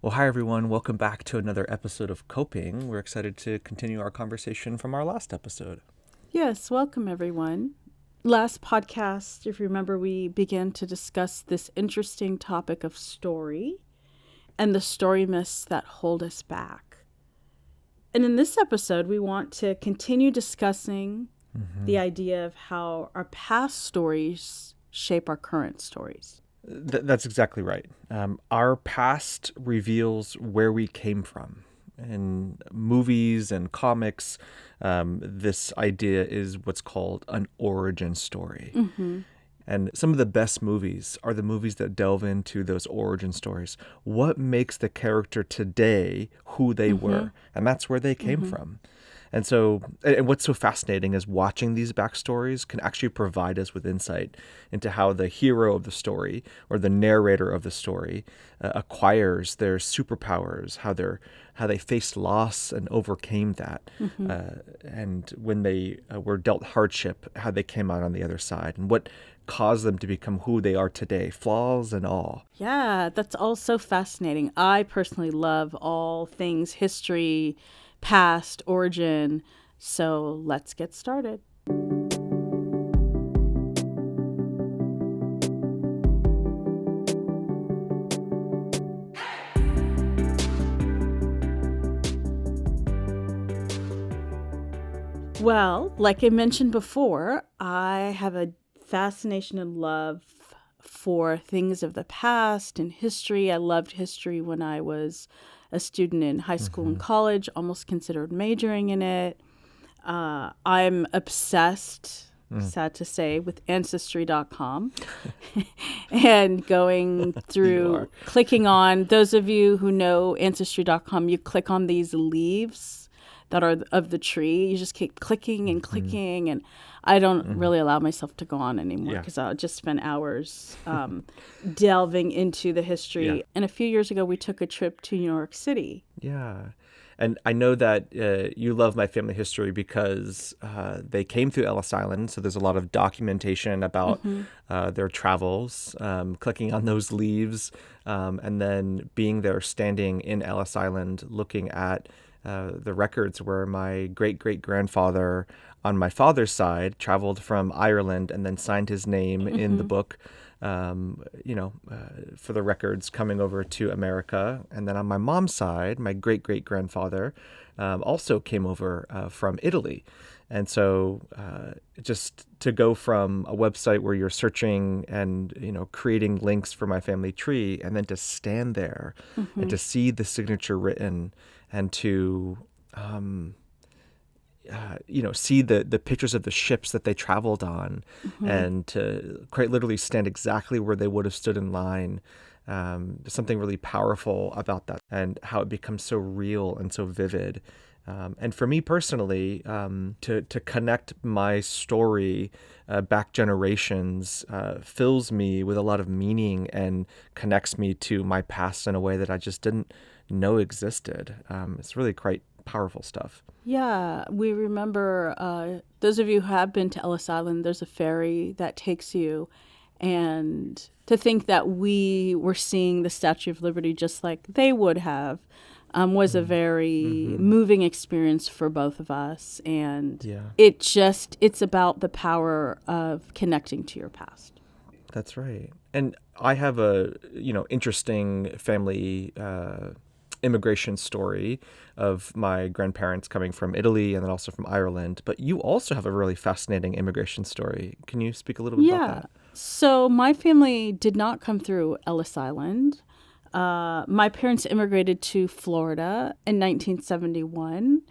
Well, hi everyone. Welcome back to another episode of Coping. We're excited to continue our conversation from our last episode. Yes, welcome everyone. Last podcast, if you remember, we began to discuss this interesting topic of story and the story myths that hold us back. And in this episode, we want to continue discussing the idea of how our past stories shape our current stories. That's exactly right. Our past reveals where we came from. In movies and comics, this idea is what's called an origin story. And some of the best movies are the movies that delve into those origin stories. What makes the character today who they were? And that's where they came from. And so, and what's so fascinating is watching these backstories can actually provide us with insight into how the hero of the story or the narrator of the story acquires their superpowers, how they faced loss and overcame that, and when they were dealt hardship, how they came out on the other side, and what caused them to become who they are today, flaws and all. Yeah, that's all so fascinating. I personally love all things history, past, origin. So let's get started. Well, like I mentioned before, I have a fascination and love for things of the past and history. I loved history when I was a student in high school and college, almost considered majoring in it. I'm obsessed, sad to say, with ancestry.com and going through, clicking on, those of you who know ancestry.com, you click on these leaves that are of the tree. You just keep clicking and clicking, and I don't really allow myself to go on anymore because I'll just spend hours delving into the history. Yeah. And a few years ago, we took a trip to New York City. Yeah. And I know that you love my family history because they came through Ellis Island. So there's a lot of documentation about their travels, clicking on those leaves, and then being there, standing in Ellis Island, looking at the records where my great-great-grandfather on my father's side traveled from Ireland and then signed his name in the book, for the records coming over to America. And then on my mom's side, my great-great-grandfather also came over from Italy. And so just to go from a website where you're searching and, creating links for my family tree, and then to stand there and to see the signature written and to, see the pictures of the ships that they traveled on, and to quite literally stand exactly where they would have stood in line. There's something really powerful about that and how it becomes so real and so vivid. And for me personally, to connect my story back generations fills me with a lot of meaning and connects me to my past in a way that I just didn't know existed. It's really quite powerful stuff. Yeah, we remember, those of you who have been to Ellis Island, there's a ferry that takes you. And to think that we were seeing the Statue of Liberty just like they would have was a very moving experience for both of us. And it's about the power of connecting to your past. That's right. And I have a, interesting family immigration story of my grandparents coming from Italy and then also from Ireland. But you also have a really fascinating immigration story. Can you speak a little bit about that? So my family did not come through Ellis Island. My parents immigrated to Florida in 1971,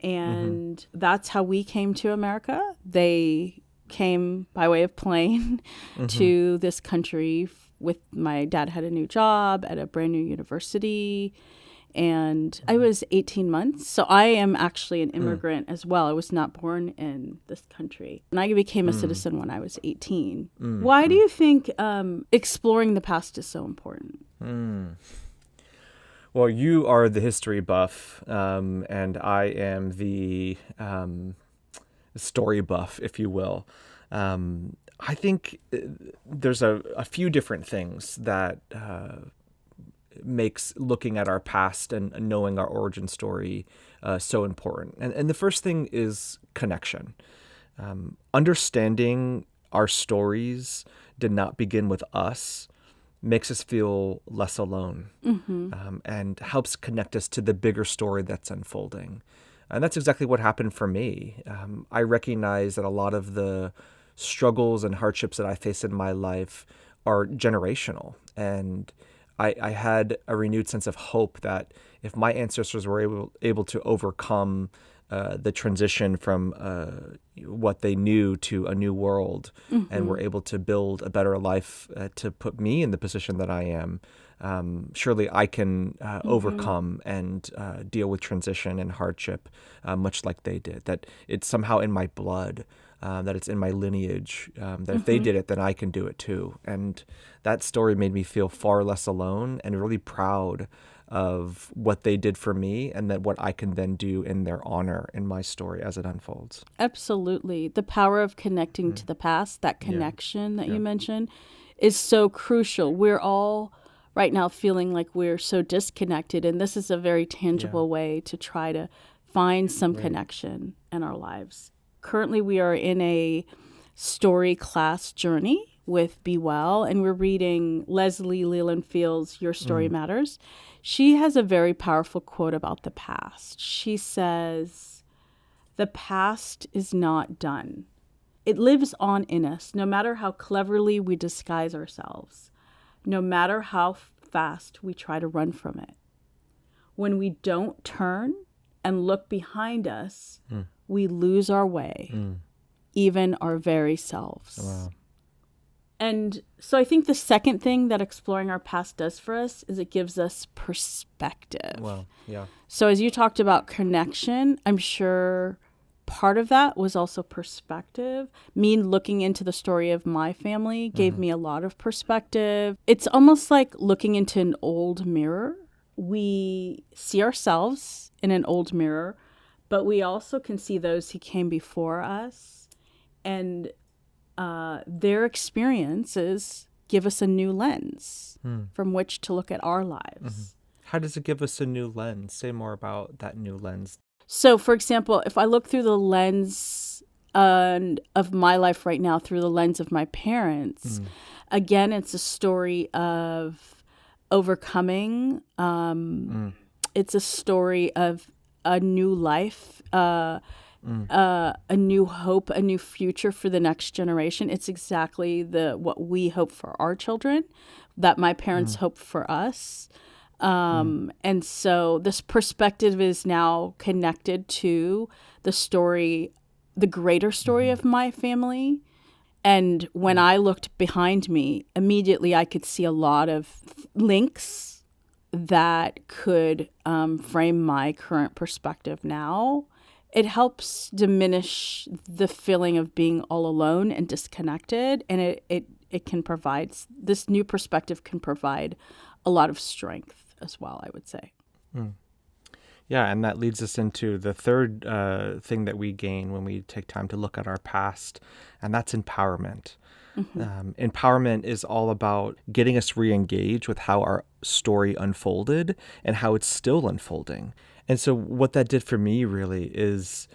and that's how we came to America. They came by way of plane to this country with my dad had a new job at a brand new university. And I was 18 months. So I am actually an immigrant as well. I was not born in this country. And I became a citizen when I was 18. Why do you think exploring the past is so important? Well, you are the history buff, and I am the story buff, if you will. I think there's a few different things that makes looking at our past and knowing our origin story so important. And the first thing is connection. Understanding our stories did not begin with us makes us feel less alone, and helps connect us to the bigger story that's unfolding. And that's exactly what happened for me. I recognize that a lot of the struggles and hardships that I face in my life are generational. And I had a renewed sense of hope that if my ancestors were able to overcome the transition from what they knew to a new world, and were able to build a better life to put me in the position that I am, surely I can overcome and deal with transition and hardship much like they did. That it's somehow in my blood, that it's in my lineage, that if they did it, then I can do it too. And that story made me feel far less alone and really proud of what they did for me, and that what I can then do in their honor in my story as it unfolds. Absolutely. The power of connecting to the past, that connection that you mentioned, is so crucial. We're all right now feeling like we're so disconnected, and this is a very tangible way to try to find some connection in our lives. Currently, we are in a story class journey with Be Well, and we're reading Leslie Leland Field's Your Story Matters. She has a very powerful quote about the past. She says, "The past is not done. It lives on in us, no matter how cleverly we disguise ourselves, no matter how fast we try to run from it. When we don't turn and look behind us, we lose our way, even our very selves." Wow. And so I think the second thing that exploring our past does for us is it gives us perspective. Wow. Yeah. So as you talked about connection, I'm sure part of that was also perspective. Me looking into the story of my family gave me a lot of perspective. It's almost like looking into an old mirror. We see ourselves in an old mirror, but we also can see those who came before us, and their experiences give us a new lens from which to look at our lives. How does it give us a new lens? Say more about that new lens. So, for example, if I look through the lens of my life right now, through the lens of my parents, again, it's a story of overcoming. It's a story of a new life, a new hope, a new future for the next generation. It's exactly what we hope for our children, that my parents hope for us. And so this perspective is now connected to the story, the greater story of my family. And when I looked behind me, immediately I could see a lot of links that could frame my current perspective now. It helps diminish the feeling of being all alone and disconnected. And it can provide, this new perspective can provide a lot of strength as well, I would say. Yeah, and that leads us into the third thing that we gain when we take time to look at our past, and that's empowerment. Empowerment is all about getting us re-engaged with how our story unfolded and how it's still unfolding. And so what that did for me really is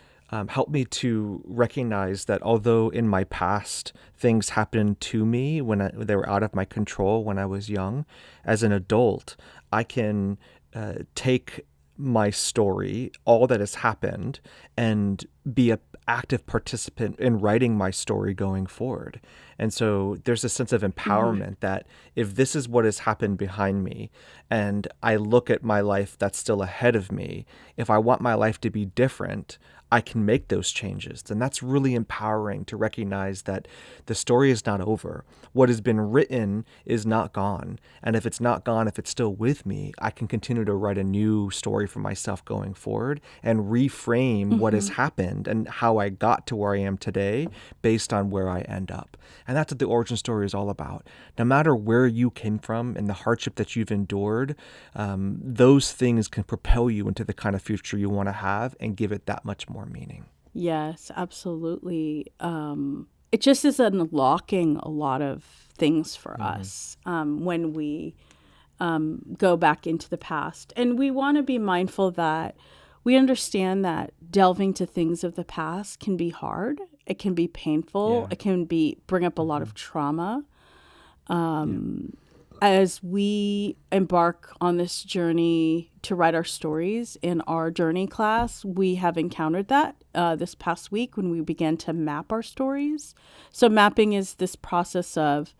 help me to recognize that although in my past things happened to me when they were out of my control when I was young, as an adult, I can take my story, all that has happened, and be an active participant in writing my story going forward. And so there's a sense of empowerment that if this is what has happened behind me and I look at my life that's still ahead of me, if I want my life to be different, I can make those changes. And that's really empowering to recognize that the story is not over. What has been written is not gone. And if it's not gone, if it's still with me, I can continue to write a new story for myself going forward and reframe what has happened and how I got to where I am today based on where I end up. And that's what the origin story is all about. No matter where you came from and the hardship that you've endured, those things can propel you into the kind of future you want to have and give it that much more meaning. Yes, absolutely. It just is unlocking a lot of things for us when we go back into the past. And we want to be mindful that we understand that delving to things of the past can be hard. It can be painful. Yeah. It can bring up a lot of trauma. As we embark on this journey to write our stories in our journey class, we have encountered that this past week when we began to map our stories. So mapping is this process of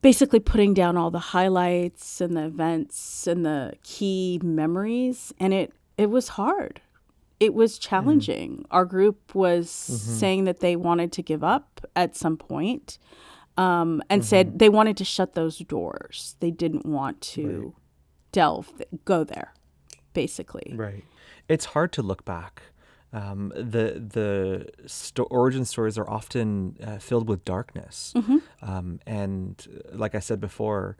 basically putting down all the highlights and the events and the key memories. And it was hard. It was challenging. Our group was saying that they wanted to give up at some point, and said they wanted to shut those doors. They didn't want to go there, basically. Right. It's hard to look back. Origin stories are often filled with darkness. And like I said before,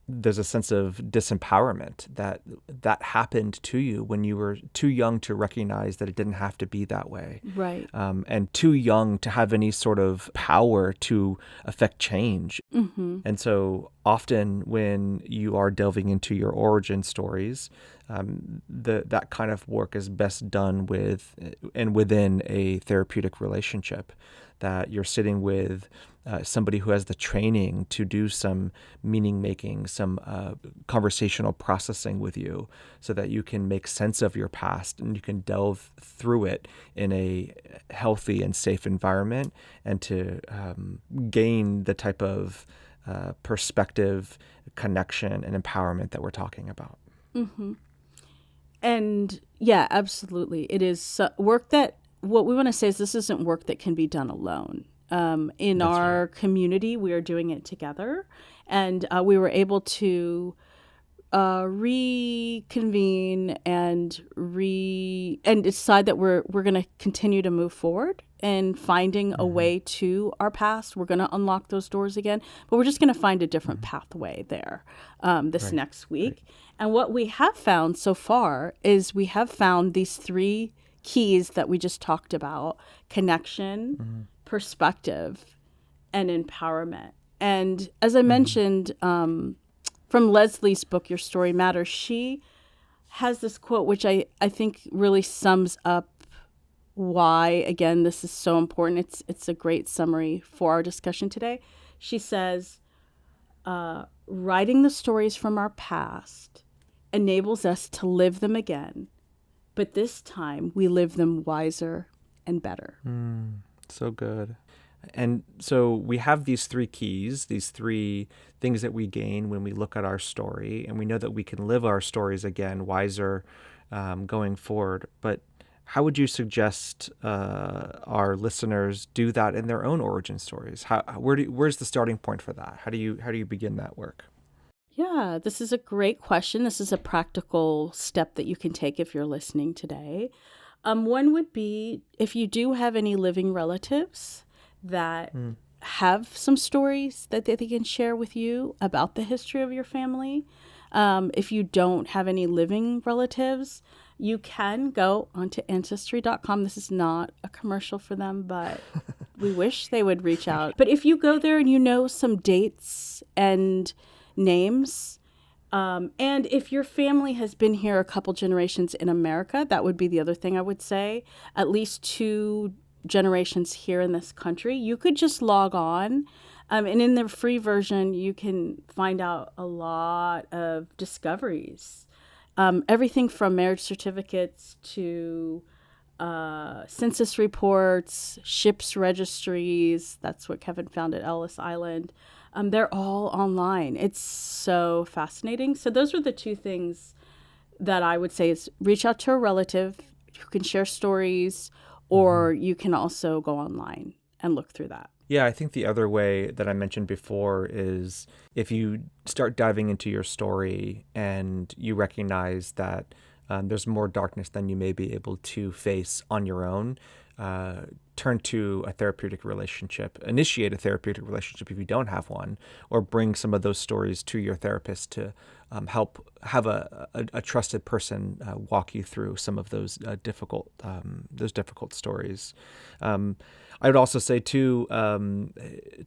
there's a sense of disempowerment that happened to you when you were too young to recognize that it didn't have to be that way. Right. And too young to have any sort of power to affect change. And so often when you are delving into your origin stories, that kind of work is best done with and within a therapeutic relationship, that you're sitting with somebody who has the training to do some meaning making, some conversational processing with you, so that you can make sense of your past and you can delve through it in a healthy and safe environment, and to gain the type of perspective, connection, and empowerment that we're talking about. And yeah, absolutely. It is work that, what we want to say is this isn't work that can be done alone. In That's our community, we are doing it together, and we were able to reconvene and decide that we're going to continue to move forward and finding a way to our past. We're going to unlock those doors again, but we're just going to find a different pathway there this next week. And what we have found so far is we have found these three keys that we just talked about: connection, perspective, and empowerment. And as I mentioned, from Leslie's book, Your Story Matters, she has this quote, which I think really sums up why, again, this is so important. It's a great summary for our discussion today. She says, writing the stories from our past enables us to live them again, but this time we live them wiser and better. So good. And so we have these three keys, these three things that we gain when we look at our story, and we know that we can live our stories again wiser going forward. But how would you suggest our listeners do that in their own origin stories? Where's the starting point for that? How do you begin that work? Yeah, this is a great question. This is a practical step that you can take if you're listening today. One would be, if you do have any living relatives that have some stories that they can share with you about the history of your family. If you don't have any living relatives, you can go onto Ancestry.com. This is not a commercial for them, but we wish they would reach out. But if you go there and you know some dates and names, and if your family has been here a couple generations in America, that would be the other thing I would say. At least 2 generations here in this country, you could just log on. And in the free version, you can find out a lot of discoveries. Everything from marriage certificates to census reports, ships registries. That's what Kevin found at Ellis Island. They're all online. It's so fascinating. So those are the 2 things that I would say is reach out to a relative who can share stories, or you can also go online and look through that. Yeah, I think the other way that I mentioned before is if you start diving into your story and you recognize that there's more darkness than you may be able to face on your own, turn to a therapeutic relationship, initiate a therapeutic relationship if you don't have one, or bring some of those stories to your therapist to help have a trusted person walk you through some of those difficult stories. I would also say too,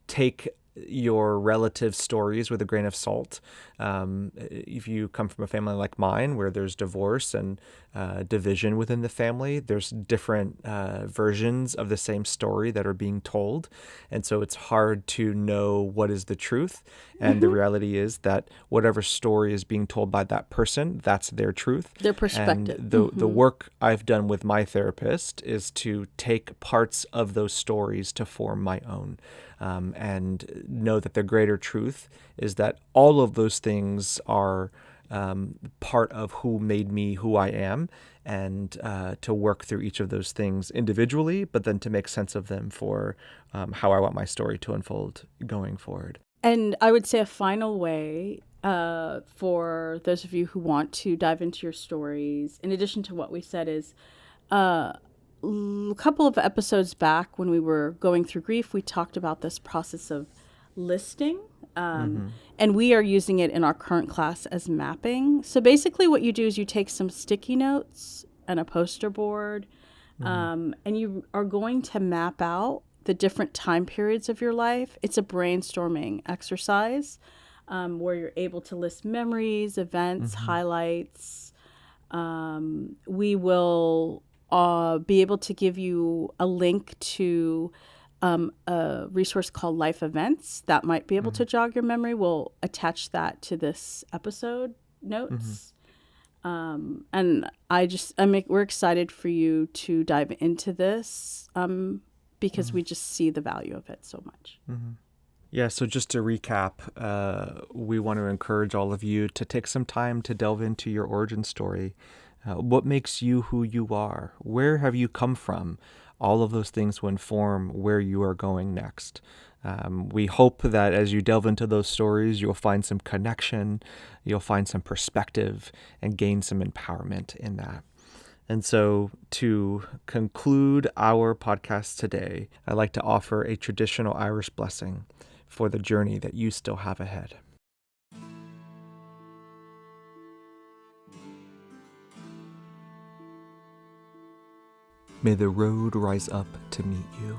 take your relative stories with a grain of salt. If you come from a family like mine, where there's divorce and division within the family, there's different versions of the same story that are being told. And so it's hard to know what is the truth. And the Mm-hmm. reality is that whatever story is being told by that person, that's their truth. Their And perspective. the work I've done with my therapist is to take parts of those stories to form my own, and know that the greater truth is that all of those things are part of who made me who I am, and to work through each of those things individually, but then to make sense of them for how I want my story to unfold going forward. And I would say a final way for those of you who want to dive into your stories, in addition to what we said, is a couple of episodes back when we were going through grief, we talked about this process of listing. And we are using it in our current class as mapping. So basically, what you do is you take some sticky notes and a poster board, and you are going to map out the different time periods of your life. It's a brainstorming exercise where you're able to list memories, events, highlights. We will be able to give you a link to a resource called Life Events that might be able to jog your memory. We'll attach that to this episode notes. And we're excited for you to dive into this because we just see the value of it so much. Yeah, so just to recap, we want to encourage all of you to take some time to delve into your origin story. What makes you who you are? Where have you come from? All of those things will inform where you are going next. We hope that as you delve into those stories, you'll find some connection, you'll find some perspective, and gain some empowerment in that. And so to conclude our podcast today, I'd like to offer a traditional Irish blessing for the journey that you still have ahead. May the road rise up to meet you.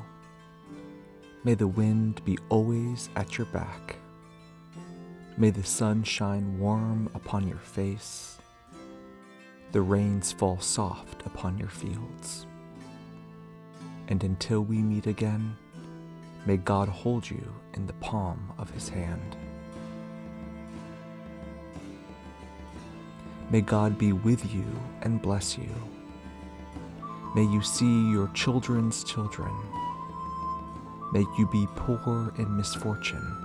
May the wind be always at your back. May the sun shine warm upon your face. The rains fall soft upon your fields. And until we meet again, may God hold you in the palm of his hand. May God be with you and bless you. May you see your children's children. May you be poor in misfortune,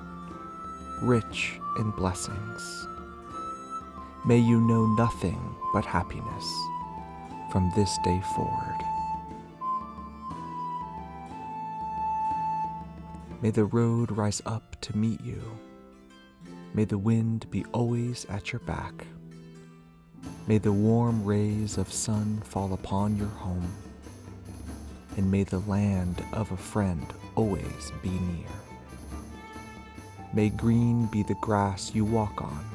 rich in blessings. May you know nothing but happiness from this day forward. May the road rise up to meet you. May the wind be always at your back. May the warm rays of sun fall upon your home. And may the land of a friend always be near. May green be the grass you walk on.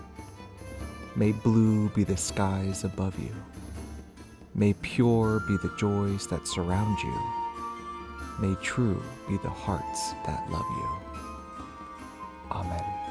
May blue be the skies above you. May pure be the joys that surround you. May true be the hearts that love you. Amen.